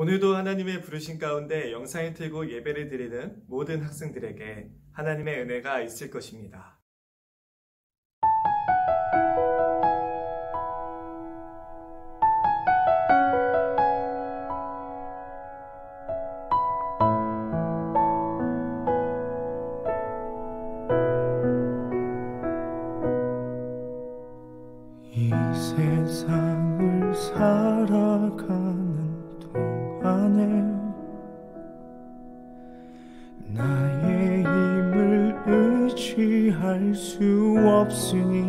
오늘도 하나님의 부르신 가운데 영상을 틀고 예배를 드리는 모든 학생들에게 하나님의 은혜가 있을 것입니다. 이 세상을 살아가는 동안에 나의 힘을 의지할 수 없으니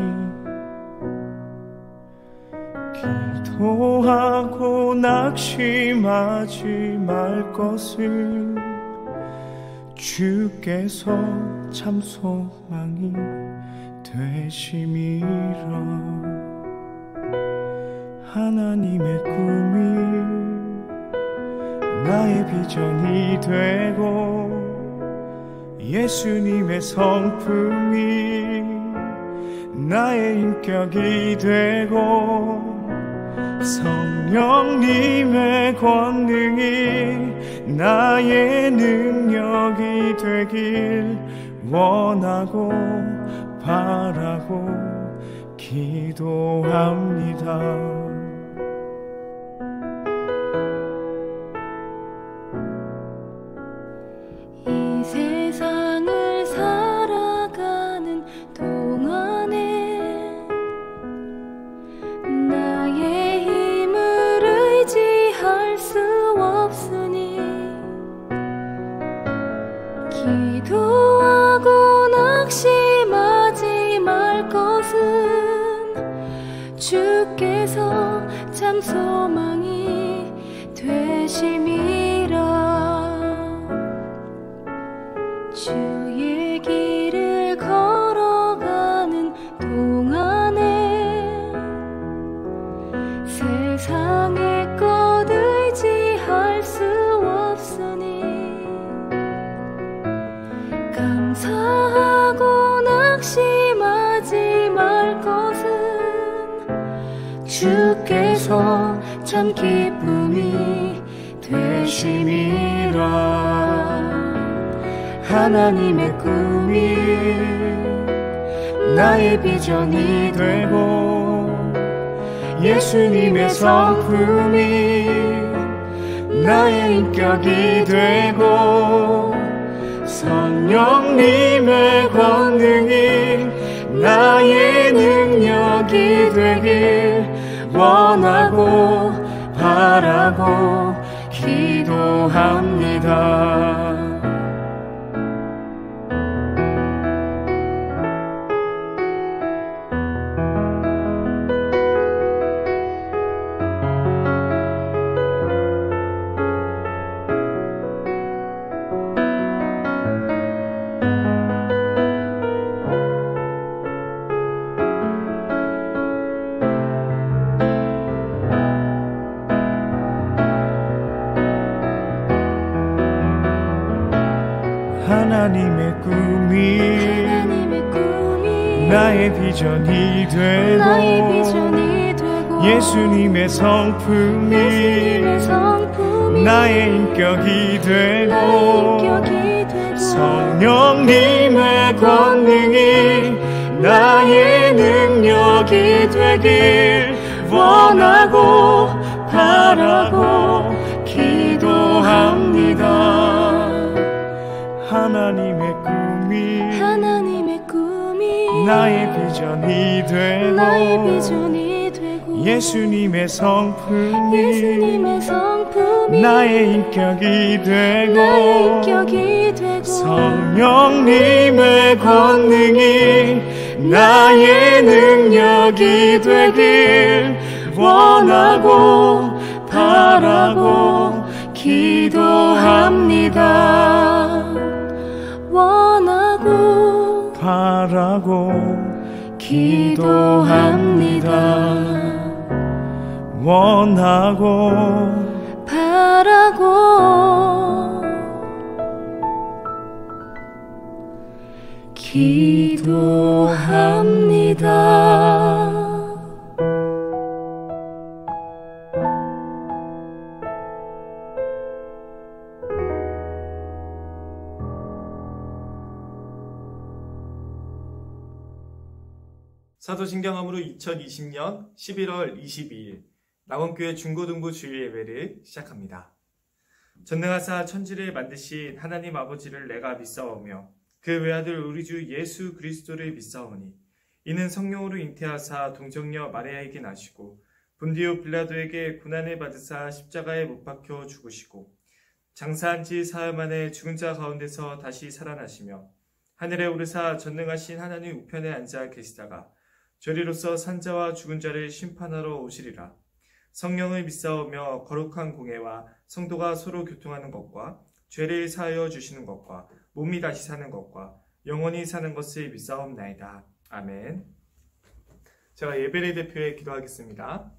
기도하고 낙심하지 말 것을 주께서 참 소망이 되심이라. 하나님의 꿈이 나의 비전이 되고 예수님의 성품이 나의 인격이 되고 성령님의 권능이 나의 능력이 되길 원하고 바라고 기도합니다. 이 세상을 살아가는 동안에 나의 힘을 의지할 수 없으니 기도하고 낙심하지 말 것은 주께서 참 소망이 되심이라. 주의 길을 걸어가는 동안에 세상의 것 의지할 수 없으니 감사하고 낙심하지 말 것은 주께서 참 기쁨이 되심이라. 하나님의 꿈이 나의 비전이 되고 예수님의 성품이 나의 인격이 되고 성령님의 권능이 나의 능력이 되길 원하고 바라고 기도합니다. 하나님의 꿈이 나의 비전이 되고 예수님의 성품이 나의 인격이 되고 성령님의 권능이 나의 능력이 되길 원하고 바라고 기도합니다. 하나님의 꿈이 나의 비전이 되고 예수님의 성품이 나의 인격이 되고 성령님의 권능이 나의 능력이 되길 원하고 바라고 기도합니다. 원하고 바라고 기도합니다. 원하고 바라고 기도합니다. 사도신경함으로 2020년 11월 22일 낙원교회 중고등부 주일 예배를 시작합니다. 전능하사 천지를 만드신 하나님 아버지를 내가 믿사오며 그 외아들 우리 주 예수 그리스도를 믿사오니 이는 성령으로 잉태하사 동정녀 마리아에게 나시고 본디오 빌라도에게 고난을 받으사 십자가에 못 박혀 죽으시고 장사한 지 사흘 만에 죽은 자 가운데서 다시 살아나시며 하늘에 오르사 전능하신 하나님 우편에 앉아 계시다가 저리로서 산자와 죽은 자를 심판하러 오시리라. 성령을 믿사오며 거룩한 공회와 성도가 서로 교통하는 것과 죄를 사하여 주시는 것과 몸이 다시 사는 것과 영원히 사는 것을 믿사옵나이다. 아멘. 제가 예배를 대표해 기도하겠습니다.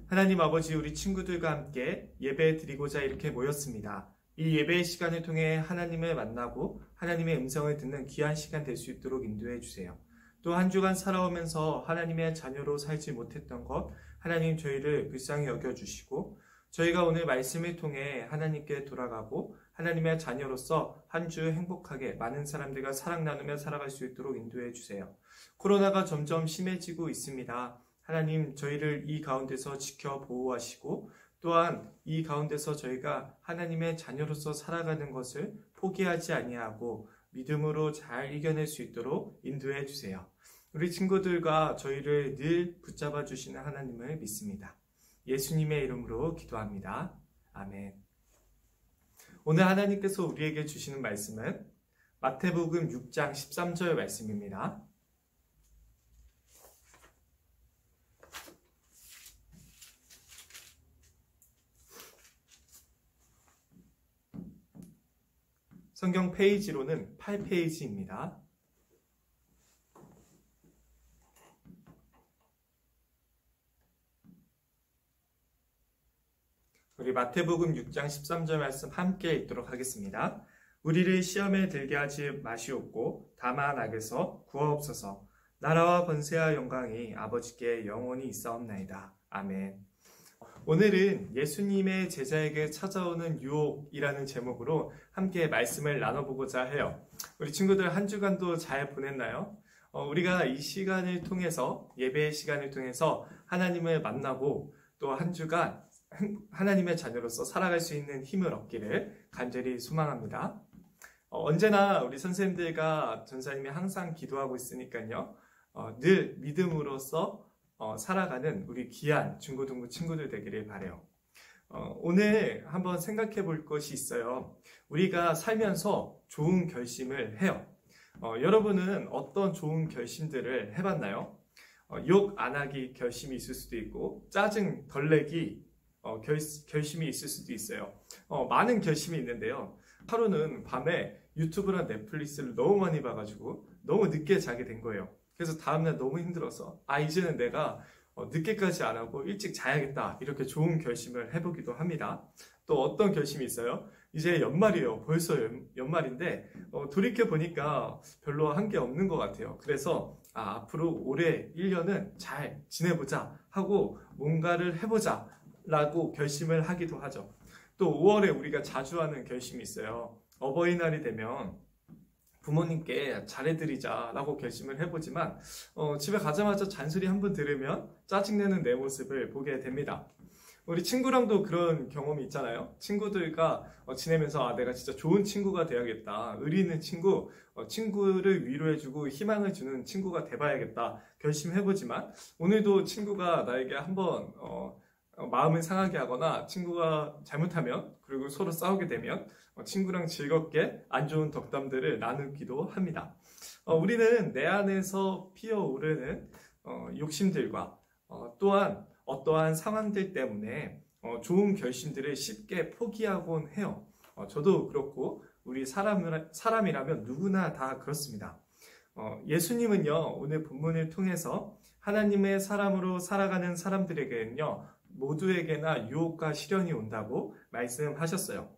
하나님 아버지, 우리 친구들과 함께 예배 드리고자 이렇게 모였습니다. 이 예배의 시간을 통해 하나님을 만나고 하나님의 음성을 듣는 귀한 시간 될 수 있도록 인도해 주세요. 또 한 주간 살아오면서 하나님의 자녀로 살지 못했던 것, 하나님 저희를 불쌍히 여겨주시고 저희가 오늘 말씀을 통해 하나님께 돌아가고 하나님의 자녀로서 한 주 행복하게 많은 사람들과 사랑 나누며 살아갈 수 있도록 인도해 주세요. 코로나가 점점 심해지고 있습니다. 하나님 저희를 이 가운데서 지켜 보호하시고 또한 이 가운데서 저희가 하나님의 자녀로서 살아가는 것을 포기하지 아니하고 믿음으로 잘 이겨낼 수 있도록 인도해 주세요. 우리 친구들과 저희를 늘 붙잡아 주시는 하나님을 믿습니다. 예수님의 이름으로 기도합니다. 아멘. 오늘 하나님께서 우리에게 주시는 말씀은 마태복음 6장 13절 말씀입니다. 성경 페이지로는 8페이지입니다. 우리 마태복음 6장 13절 말씀 함께 읽도록 하겠습니다. 우리를 시험에 들게 하지 마시옵고 다만 악에서 구하옵소서. 나라와 권세와 영광이 아버지께 영원히 있사옵나이다. 아멘. 오늘은 예수님의 제자에게 찾아오는 유혹이라는 제목으로 함께 말씀을 나눠보고자 해요. 우리 친구들 한 주간도 잘 보냈나요? 우리가 이 시간을 통해서, 예배의 시간을 통해서 하나님을 만나고 또 한 주간 하나님의 자녀로서 살아갈 수 있는 힘을 얻기를 간절히 소망합니다. 언제나 우리 선생님들과 전사님이 항상 기도하고 있으니까요. 늘 믿음으로써 살아가는 우리 귀한 중고등부 친구들 되기를 바라요. 오늘 한번 생각해 볼 것이 있어요. 우리가 살면서 좋은 결심을 해요. 여러분은 어떤 좋은 결심들을 해봤나요? 욕 안 하기 결심이 있을 수도 있고 짜증 덜 내기 결심이 있을 수도 있어요. 많은 결심이 있는데요. 하루는 밤에 유튜브랑 넷플릭스를 너무 많이 봐가지고 너무 늦게 자게 된 거예요. 그래서 다음날 너무 힘들어서 이제는 내가 늦게까지 안 하고 일찍 자야겠다, 이렇게 좋은 결심을 해보기도 합니다. 또 어떤 결심이 있어요? 이제 연말이에요. 벌써 연말인데 돌이켜보니까 별로 한 게 없는 것 같아요. 그래서 앞으로 올해 1년은 잘 지내보자 하고 뭔가를 해보자 라고 결심을 하기도 하죠. 또 5월에 우리가 자주 하는 결심이 있어요. 어버이날이 되면 부모님께 잘해드리자 라고 결심을 해보지만 집에 가자마자 잔소리 한번 들으면 짜증내는 내 모습을 보게 됩니다. 우리 친구랑도 그런 경험이 있잖아요. 친구들과 지내면서 내가 진짜 좋은 친구가 돼야겠다, 의리 있는 친구, 친구를 위로해주고 희망을 주는 친구가 돼봐야겠다 결심해보지만 오늘도 친구가 나에게 한번 마음을 상하게 하거나 친구가 잘못하면, 그리고 서로 싸우게 되면 친구랑 즐겁게 안 좋은 덕담들을 나누기도 합니다. 우리는 내 안에서 피어오르는 욕심들과 또한 어떠한 상황들 때문에 좋은 결심들을 쉽게 포기하곤 해요. 저도 그렇고 우리 사람이라면 누구나 다 그렇습니다. 예수님은요, 오늘 본문을 통해서 하나님의 사람으로 살아가는 사람들에게는요 모두에게나 유혹과 시련이 온다고 말씀하셨어요.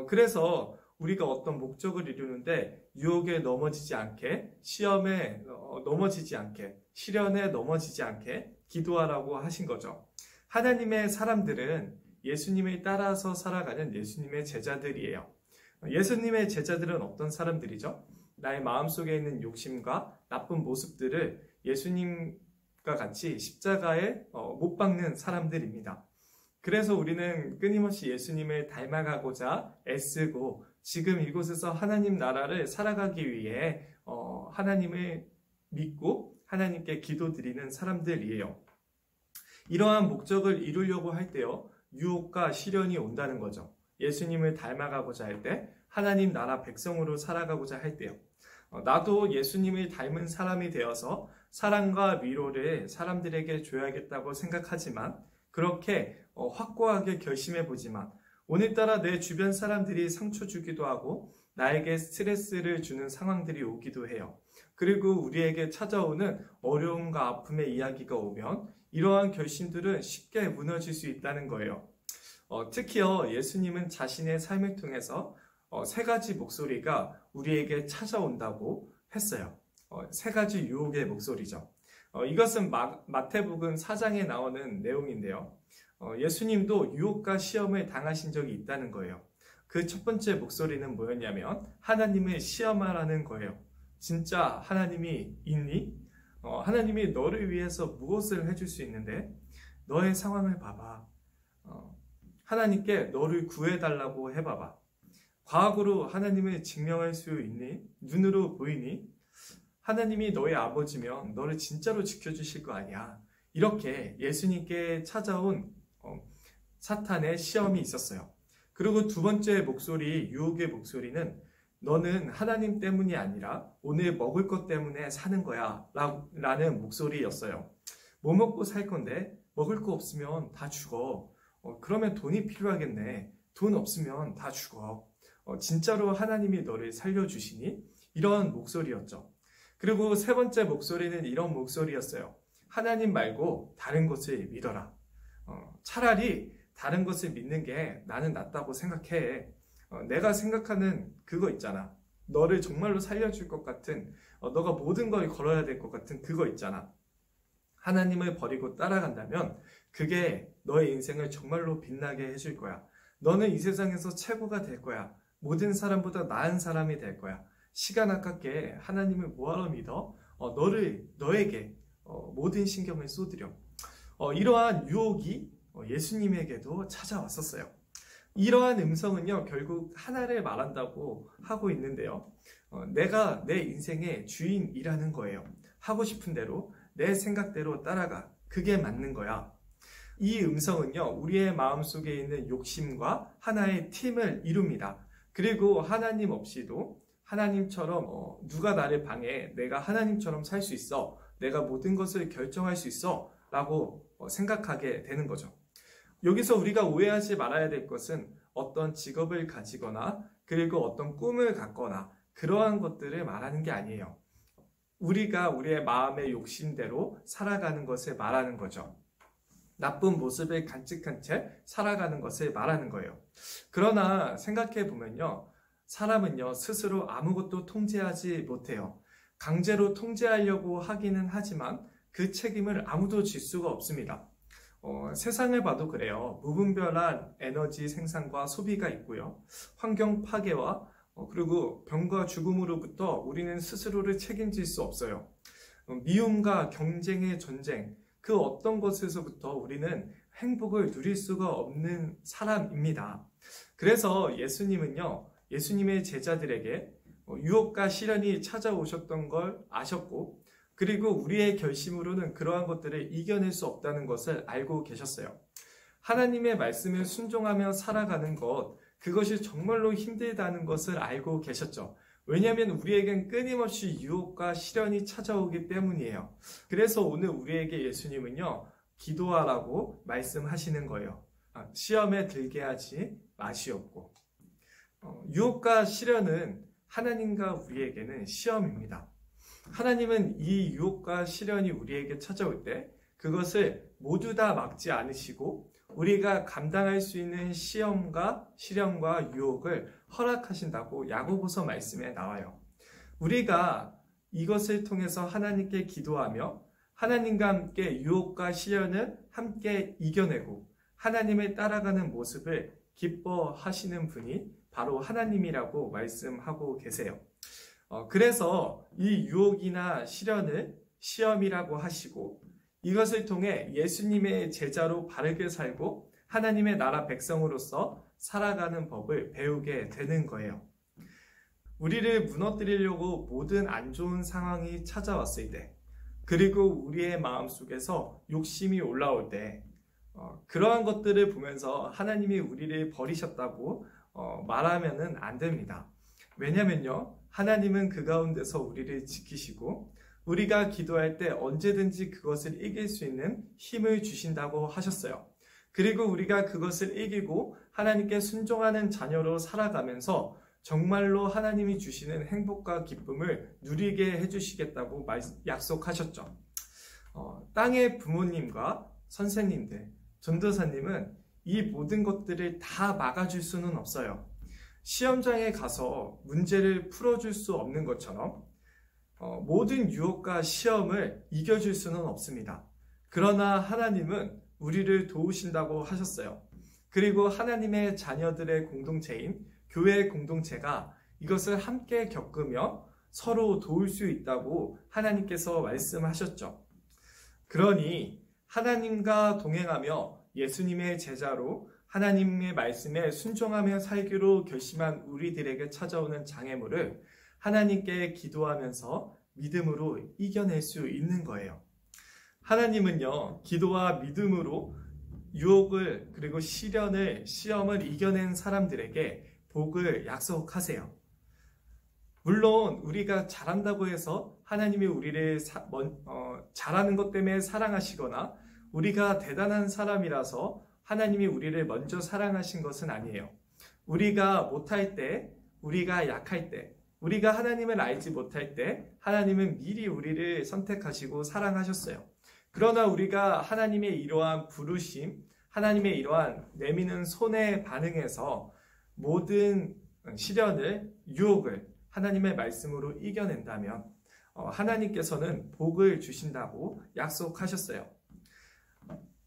그래서 우리가 어떤 목적을 이루는데 유혹에 넘어지지 않게, 시험에 넘어지지 않게, 시련에 넘어지지 않게 기도하라고 하신 거죠. 하나님의 사람들은 예수님을 따라서 살아가는 예수님의 제자들이에요. 예수님의 제자들은 어떤 사람들이죠? 나의 마음속에 있는 욕심과 나쁜 모습들을 예수님 같이 십자가에 못 박는 사람들입니다. 그래서 우리는 끊임없이 예수님을 닮아가고자 애쓰고 지금 이곳에서 하나님 나라를 살아가기 위해 하나님을 믿고 하나님께 기도드리는 사람들이에요. 이러한 목적을 이루려고 할 때요, 유혹과 시련이 온다는 거죠. 예수님을 닮아가고자 할 때, 하나님 나라 백성으로 살아가고자 할 때요. 나도 예수님을 닮은 사람이 되어서 사랑과 위로를 사람들에게 줘야겠다고 생각하지만, 그렇게 확고하게 결심해보지만, 오늘따라 내 주변 사람들이 상처 주기도 하고 나에게 스트레스를 주는 상황들이 오기도 해요. 그리고 우리에게 찾아오는 어려움과 아픔의 이야기가 오면 이러한 결심들은 쉽게 무너질 수 있다는 거예요. 특히요, 예수님은 자신의 삶을 통해서 세 가지 목소리가 우리에게 찾아온다고 했어요. 세 가지 유혹의 목소리죠. 이것은 마태복음 4장에 나오는 내용인데요. 예수님도 유혹과 시험을 당하신 적이 있다는 거예요. 그 첫 번째 목소리는 뭐였냐면 하나님을 시험하라는 거예요. 진짜 하나님이 있니? 하나님이 너를 위해서 무엇을 해줄 수 있는데 너의 상황을 봐봐. 하나님께 너를 구해달라고 해봐봐. 과학으로 하나님을 증명할 수 있니? 눈으로 보이니? 하나님이 너의 아버지면 너를 진짜로 지켜주실 거 아니야. 이렇게 예수님께 찾아온 사탄의 시험이 있었어요. 그리고 두 번째 목소리, 유혹의 목소리는 너는 하나님 때문이 아니라 오늘 먹을 것 때문에 사는 거야 라는 목소리였어요. 뭐 먹고 살 건데 먹을 거 없으면 다 죽어. 그러면 돈이 필요하겠네. 돈 없으면 다 죽어. 진짜로 하나님이 너를 살려주시니? 이런 목소리였죠. 그리고 세 번째 목소리는 이런 목소리였어요. 하나님 말고 다른 것을 믿어라. 차라리 다른 것을 믿는 게 나는 낫다고 생각해. 내가 생각하는 그거 있잖아. 너를 정말로 살려줄 것 같은, 너가 모든 걸 걸어야 될 것 같은 그거 있잖아. 하나님을 버리고 따라간다면 그게 너의 인생을 정말로 빛나게 해줄 거야. 너는 이 세상에서 최고가 될 거야. 모든 사람보다 나은 사람이 될 거야. 시간 아깝게 하나님을 뭐하러 믿어? 너에게 모든 신경을 쏟으려. 이러한 유혹이 예수님에게도 찾아왔었어요. 이러한 음성은요, 결국 하나를 말한다고 하고 있는데요. 내가 내 인생의 주인이라는 거예요. 하고 싶은 대로 내 생각대로 따라가. 그게 맞는 거야. 이 음성은요, 우리의 마음속에 있는 욕심과 하나의 팀을 이룹니다. 그리고 하나님 없이도 하나님처럼 누가 나를 방해해? 내가 하나님처럼 살 수 있어. 내가 모든 것을 결정할 수 있어. 라고 생각하게 되는 거죠. 여기서 우리가 오해하지 말아야 될 것은 어떤 직업을 가지거나 그리고 어떤 꿈을 갖거나 그러한 것들을 말하는 게 아니에요. 우리가 우리의 마음의 욕심대로 살아가는 것을 말하는 거죠. 나쁜 모습을 간직한 채 살아가는 것을 말하는 거예요. 그러나 생각해 보면요, 사람은요 스스로 아무것도 통제하지 못해요. 강제로 통제하려고 하기는 하지만 그 책임을 아무도 질 수가 없습니다. 세상을 봐도 그래요. 무분별한 에너지 생산과 소비가 있고요. 환경 파괴와 그리고 병과 죽음으로부터 우리는 스스로를 책임질 수 없어요. 미움과 경쟁의 전쟁, 그 어떤 것에서부터 우리는 행복을 누릴 수가 없는 사람입니다. 그래서 예수님은요, 예수님의 제자들에게 유혹과 시련이 찾아오셨던 걸 아셨고, 그리고 우리의 결심으로는 그러한 것들을 이겨낼 수 없다는 것을 알고 계셨어요. 하나님의 말씀을 순종하며 살아가는 것, 그것이 정말로 힘들다는 것을 알고 계셨죠. 왜냐하면 우리에겐 끊임없이 유혹과 시련이 찾아오기 때문이에요. 그래서 오늘 우리에게 예수님은요, 기도하라고 말씀하시는 거예요. 시험에 들게 하지 마시옵고. 유혹과 시련은 하나님과 우리에게는 시험입니다. 하나님은 이 유혹과 시련이 우리에게 찾아올 때 그것을 모두 다 막지 않으시고 우리가 감당할 수 있는 시험과 시련과 유혹을 허락하신다고 야고보서 말씀에 나와요. 우리가 이것을 통해서 하나님께 기도하며 하나님과 함께 유혹과 시련을 함께 이겨내고 하나님을 따라가는 모습을 기뻐하시는 분이 바로 하나님이라고 말씀하고 계세요. 그래서 이 유혹이나 시련을 시험이라고 하시고 이것을 통해 예수님의 제자로 바르게 살고 하나님의 나라 백성으로서 살아가는 법을 배우게 되는 거예요. 우리를 무너뜨리려고 모든 안 좋은 상황이 찾아왔을 때, 그리고 우리의 마음속에서 욕심이 올라올 때, 그러한 것들을 보면서 하나님이 우리를 버리셨다고 말하면은 안 됩니다. 왜냐면요, 하나님은 그 가운데서 우리를 지키시고 우리가 기도할 때 언제든지 그것을 이길 수 있는 힘을 주신다고 하셨어요. 그리고 우리가 그것을 이기고 하나님께 순종하는 자녀로 살아가면서 정말로 하나님이 주시는 행복과 기쁨을 누리게 해주시겠다고 약속하셨죠. 땅의 부모님과 선생님들, 전도사님은 이 모든 것들을 다 막아줄 수는 없어요. 시험장에 가서 문제를 풀어줄 수 없는 것처럼 모든 유혹과 시험을 이겨줄 수는 없습니다. 그러나 하나님은 우리를 도우신다고 하셨어요. 그리고 하나님의 자녀들의 공동체인 교회의 공동체가 이것을 함께 겪으며 서로 도울 수 있다고 하나님께서 말씀하셨죠. 그러니 하나님과 동행하며 예수님의 제자로 하나님의 말씀에 순종하며 살기로 결심한 우리들에게 찾아오는 장애물을 하나님께 기도하면서 믿음으로 이겨낼 수 있는 거예요. 하나님은요, 기도와 믿음으로 유혹을 그리고 시험을 이겨낸 사람들에게 복을 약속하세요. 물론 우리가 잘한다고 해서 하나님이 우리를 잘하는 것 때문에 사랑하시거나 우리가 대단한 사람이라서 하나님이 우리를 먼저 사랑하신 것은 아니에요. 우리가 못할 때, 우리가 약할 때, 우리가 하나님을 알지 못할 때 하나님은 미리 우리를 선택하시고 사랑하셨어요. 그러나 우리가 하나님의 이러한 부르심, 하나님의 이러한 내미는 손에 반응해서 모든 시련을, 유혹을 하나님의 말씀으로 이겨낸다면 하나님께서는 복을 주신다고 약속하셨어요.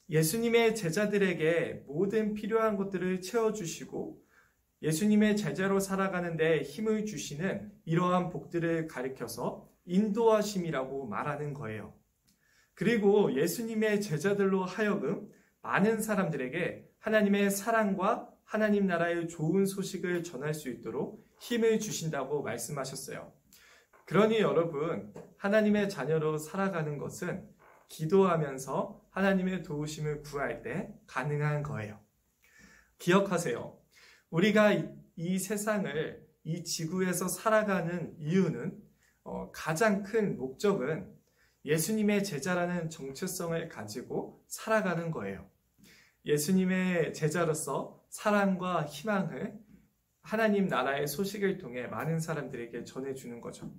예수님의 제자들에게 모든 필요한 것들을 채워주시고 예수님의 제자로 살아가는데 힘을 주시는 이러한 복들을 가리켜서 인도하심이라고 말하는 거예요. 그리고 예수님의 제자들로 하여금 많은 사람들에게 하나님의 사랑과 하나님 나라의 좋은 소식을 전할 수 있도록 힘을 주신다고 말씀하셨어요. 그러니 여러분, 하나님의 자녀로 살아가는 것은 기도하면서 하나님의 도우심을 구할 때 가능한 거예요. 기억하세요. 우리가 이 세상을, 이 지구에서 살아가는 이유는 가장 큰 목적은 예수님의 제자라는 정체성을 가지고 살아가는 거예요. 예수님의 제자로서 사랑과 희망을 하나님 나라의 소식을 통해 많은 사람들에게 전해주는 거죠.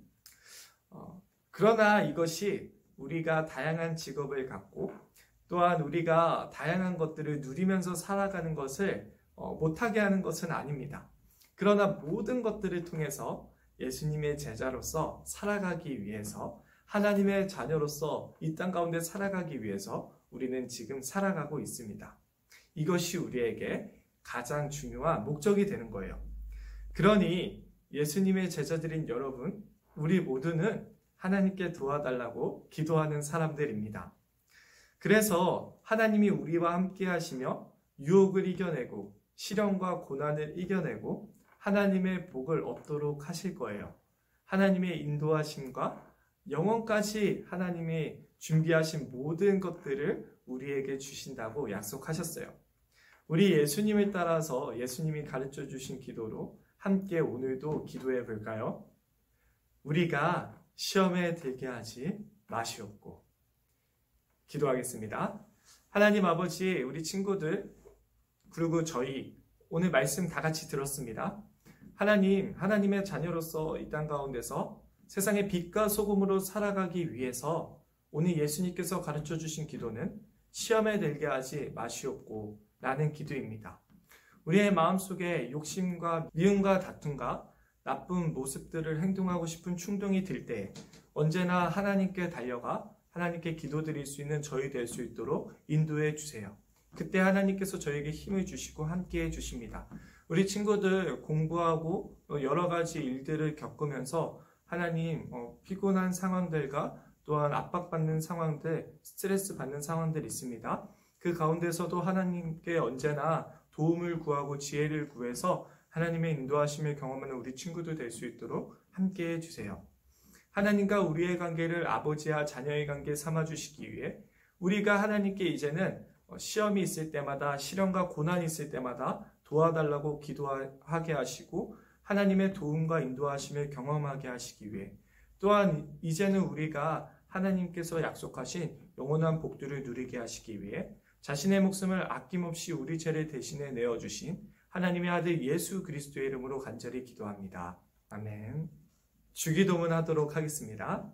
그러나 이것이 우리가 다양한 직업을 갖고 또한 우리가 다양한 것들을 누리면서 살아가는 것을 못하게 하는 것은 아닙니다. 그러나 모든 것들을 통해서 예수님의 제자로서 살아가기 위해서 하나님의 자녀로서 이 땅 가운데 살아가기 위해서 우리는 지금 살아가고 있습니다. 이것이 우리에게 가장 중요한 목적이 되는 거예요. 그러니 예수님의 제자들인 여러분, 우리 모두는 하나님께 도와달라고 기도하는 사람들입니다. 그래서 하나님이 우리와 함께 하시며 유혹을 이겨내고 시련과 고난을 이겨내고 하나님의 복을 얻도록 하실 거예요. 하나님의 인도하심과 영원까지 하나님이 준비하신 모든 것들을 우리에게 주신다고 약속하셨어요. 우리 예수님을 따라서 예수님이 가르쳐 주신 기도로 함께 오늘도 기도해 볼까요? 우리가 시험에 들게 하지 마시옵고. 기도하겠습니다. 하나님 아버지, 우리 친구들 그리고 저희 오늘 말씀 다 같이 들었습니다. 하나님, 하나님의 자녀로서 이 땅 가운데서 세상의 빛과 소금으로 살아가기 위해서 오늘 예수님께서 가르쳐 주신 기도는 시험에 들게 하지 마시옵고 라는 기도입니다. 우리의 마음속에 욕심과 미움과 다툼과 나쁜 모습들을 행동하고 싶은 충동이 들 때 언제나 하나님께 달려가 하나님께 기도드릴 수 있는 저희 될 수 있도록 인도해 주세요. 그때 하나님께서 저에게 힘을 주시고 함께해 주십니다. 우리 친구들 공부하고 여러 가지 일들을 겪으면서 하나님 피곤한 상황들과 또한 압박받는 상황들, 스트레스 받는 상황들이 있습니다. 그 가운데서도 하나님께 언제나 도움을 구하고 지혜를 구해서 하나님의 인도하심을 경험하는 우리 친구도 될 수 있도록 함께해 주세요. 하나님과 우리의 관계를 아버지와 자녀의 관계 삼아주시기 위해 우리가 하나님께 이제는 시험이 있을 때마다, 시련과 고난이 있을 때마다 도와달라고 기도하게 하시고 하나님의 도움과 인도하심을 경험하게 하시기 위해, 또한 이제는 우리가 하나님께서 약속하신 영원한 복들을 누리게 하시기 위해 자신의 목숨을 아낌없이 우리 죄를 대신해 내어주신 하나님의 아들 예수 그리스도의 이름으로 간절히 기도합니다. 아멘. 주기도문 하도록 하겠습니다.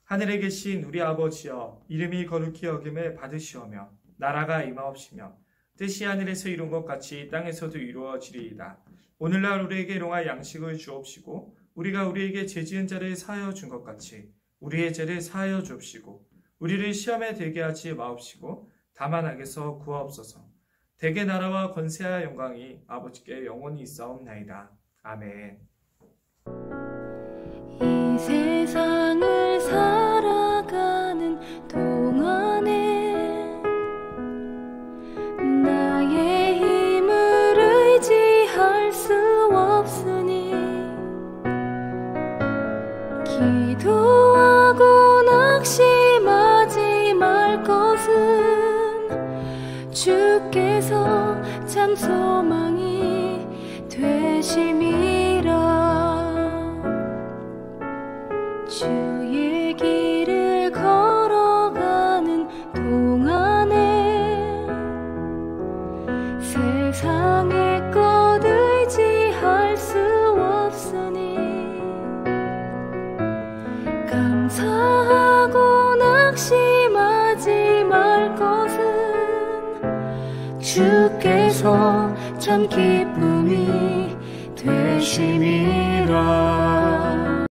하늘에 계신 우리 아버지여, 이름이 거룩히 여김을 받으시오며 나라가 임하옵시며 뜻이 하늘에서 이룬 것 같이 땅에서도 이루어지리이다. 오늘날 우리에게 일용할 양식을 주옵시고 우리가 우리에게 죄지은 자를 사하여 준 것 같이 우리의 죄를 사하여 주옵시고 우리를 시험에 들게 하지 마옵시고 다만 악에서 구하옵소서. 대개 나라와 권세와 영광이 아버지께 영원히 있사옵나이다. 아멘. 이 세상을 살아가는 동안에 나의 힘을 의지할 수 없으니 기도하고 낙심하지 말 것은 주께서 참 소망이 되심이라. 주의 길을 걸어가는 동안에 세상의 것 의지할 수 없으니 감사하고 낙심하지 말 것은 주께서 참 기쁨이 되심이라.